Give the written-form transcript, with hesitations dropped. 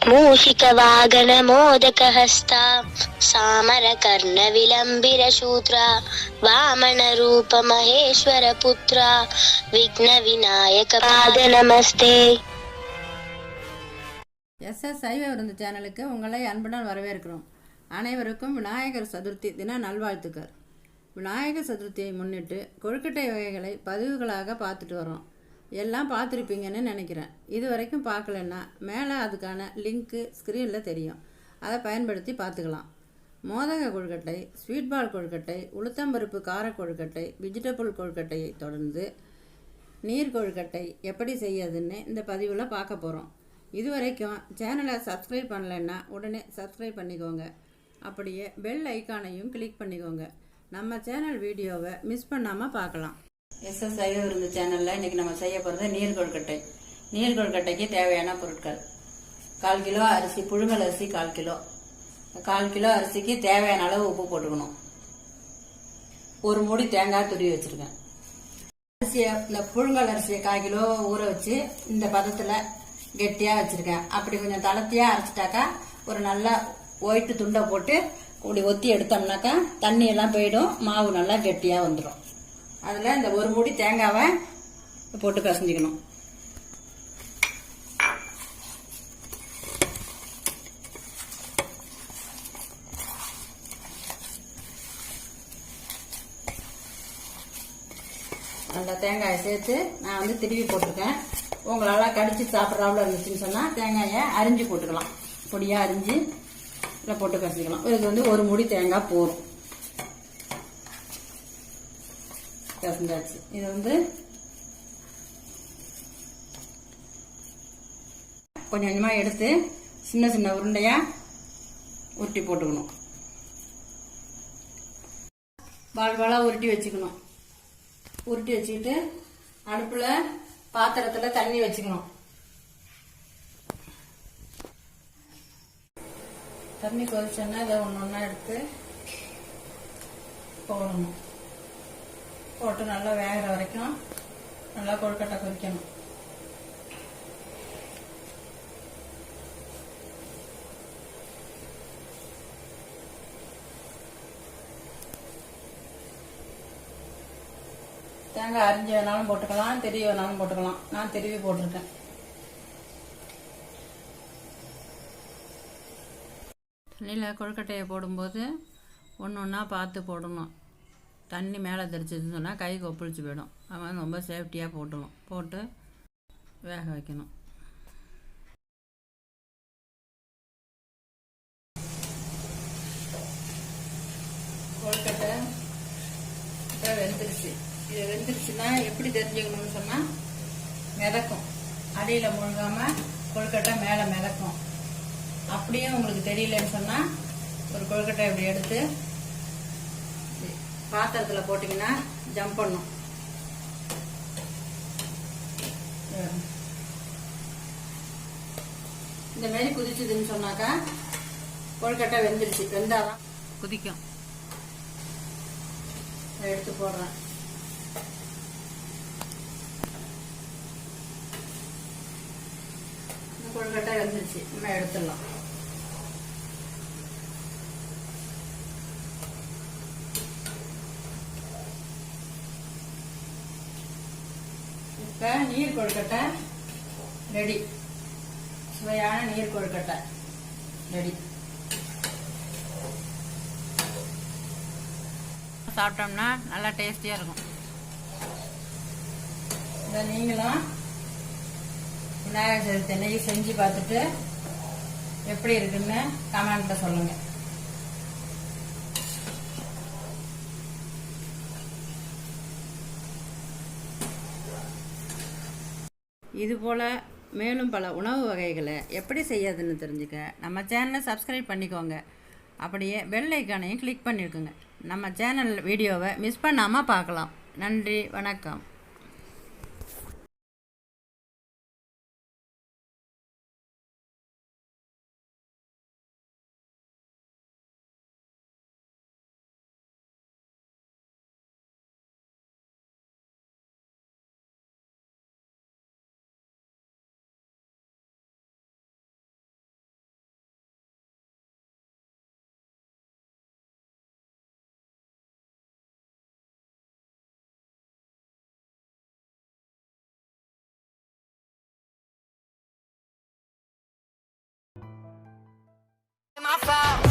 मूषिकवागनमोदकहस्ता सामरकर्णविलम्बिरशूत्रा वामनरूपमहेश्वरपुत्रा विघ्नविनायकपाद नमस्ते. சைவ விருந்து சேனலுக்கு உங்களை அன்புடன் வரவேற்கிறோம். அனைவருக்கும் விநாயகர் சதுர்த்தி தின நல்வாழ்த்துக்கள். விநாயகர் சதுர்த்தியை முன்னிட்டு கொழுக்கட்டை வகைகளை பதிவுகளாக பார்த்துட்டு வரோம். எல்லாம் பார்த்துருப்பீங்கன்னு நினைக்கிறேன். இது வரைக்கும் பார்க்கலன்னா மேலே அதுக்கான லிங்க்கு ஸ்க்ரீனில் தெரியும். அதை பயன்படுத்தி பார்த்துக்கலாம். மோதக கொழுக்கட்டை, ஸ்வீட் பால் கொழுக்கட்டை, உளுத்தம்பருப்பு கார கொழுக்கட்டை, வெஜிடபிள் கொழுக்கட்டையை தொடர்ந்து நீர் கொழுக்கட்டை எப்படி செய்யறதுன்னு இந்த பதிவில் பார்க்க போகிறோம். இது வரைக்கும் சேனலை சப்ஸ்கிரைப் பண்ணலைன்னா உடனே சப்ஸ்கிரைப் பண்ணிக்கோங்க. அப்படியே பெல் ஐக்கானையும் கிளிக் பண்ணிக்கோங்க. நம்ம சேனல் வீடியோவை மிஸ் பண்ணாமல் பார்க்கலாம். சைவ விருந்து சேனலில் இன்றைக்கி நம்ம செய்ய போகிறது நீர் கொழுக்கட்டை. நீர் கொழுக்கட்டைக்கு தேவையான பொருட்கள்: 1/4 கிலோ அரிசி, புழுங்கல் அரிசி 1/4 கிலோ. 1/4 கிலோ அரிசிக்கு தேவையான அளவு உப்பு போட்டுக்கணும். ஒரு மூடி தேங்காய் துருவி வச்சுருக்கேன். அரிசியை, இந்த புழுங்கல் அரிசியை 1/4 கிலோ ஊற வச்சு இந்த பதத்தில் கெட்டியாக வச்சுருக்கேன். அப்படி கொஞ்சம் தளர்த்தியாக அரைச்சிட்டாக்கா ஒரு நல்ல ஒயிட்டு துண்டை போட்டு இப்படி ஒத்தி எடுத்தோம்னாக்கா தண்ணியெல்லாம் போயிடும், மாவு நல்லா கெட்டியாக வந்துடும். அதில் இந்த ஒரு மூடி தேங்காவை போட்டு பிசைஞ்சிக்கணும். அந்த தேங்காயை சேர்த்து நான் வந்து திருவி போட்டிருக்கேன். உங்களால் கடிச்சு சாப்பிட்றாவில் இருந்துச்சுன்னு சொன்னால் தேங்காயை அரிஞ்சு போட்டுக்கலாம். பொடியாக அரிஞ்சு இதில் போட்டு பிசைஞ்சிக்கலாம். இதுக்கு வந்து ஒரு மூடி தேங்காய் போதும். பிசைஞ்சாச்சு. இது வந்து கொஞ்சம் கொஞ்சமாக எடுத்து சின்ன சின்ன உருண்டையாக உருட்டி போட்டுக்கணும். பால் பாலாக உருட்டி வச்சுக்கணும். உருட்டி வச்சுக்கிட்டு அடுப்பில் பாத்திரத்தில் தண்ணி வச்சுக்கணும். தண்ணி கொதிச்சோன்னா இதை ஒன்று ஒன்றா எடுத்து போடணும். போட்டு நல்லா வேகிற வரைக்கும் நல்லா கொழுக்கட்டை கொதிக்கணும். தேங்காய் அரிஞ்சு வேணாலும் போட்டுக்கலாம், திருவி வேணாலும் போட்டுக்கலாம். நான் திருவி போட்டிருக்கேன். தண்ணியில் கொழுக்கட்டையை போடும்போது ஒன்று ஒன்றா பார்த்து போடணும். தண்ணி மேலே தெரிச்சிதுன்னு சொன்னால் கை கொப்பளிச்சு போயிடும். அவன் ரொம்ப சேஃப்டியாக போட்டணும். போட்டு வேக வைக்கணும். கொழுக்கட்டை இப்போ வெந்துருச்சு. இது வெந்துருச்சுன்னா எப்படி தெரிஞ்சுக்கணும்னு சொன்னால் மிதக்கும். அடியில் முழுகாமல் கொழுக்கட்டை மேலே மிதக்கும். அப்படியே உங்களுக்கு தெரியலன்னு சொன்னால் ஒரு கொழுக்கட்டை இப்படி எடுத்து பாத்திரத்தில் போட்டிங்கன்னா ஜம்ப் பண்ணும். இந்த மாதிரி குதிச்சுதுன்னு சொன்னாக்கா கொழுக்கட்டை வெந்துருச்சு. வெந்தாதான் குதிக்கும். எடுத்து போடுறேன். கொழுக்கட்டை வெந்துருச்சு. நம்ம எடுத்துடலாம். இப்போ நீர் கொழுக்கட்டை ரெடி. சுவையான நீர் கொழுக்கட்டை ரெடி. சாப்பிட்டோம்னா நல்லா டேஸ்டியாக இருக்கும். இதை நீங்களும் விநாயகர் சதுர்த்தி அன்னைக்கு செஞ்சு பார்த்துட்டு எப்படி இருக்குன்னு கமெண்ட்ல சொல்லுங்க. இதுபோல் மேலும் பல உணவு வகைகளை எப்படி செய்யறதுன்னு தெரிஞ்சுக்க நம்ம சேனலை சப்ஸ்கிரைப் பண்ணிக்கோங்க. அப்படியே பெல் ஐக்கானையும் கிளிக் பண்ணியிருக்குங்க. நம்ம சேனல் வீடியோவை மிஸ் பண்ணாமல் பார்க்கலாம். நன்றி, வணக்கம். fall.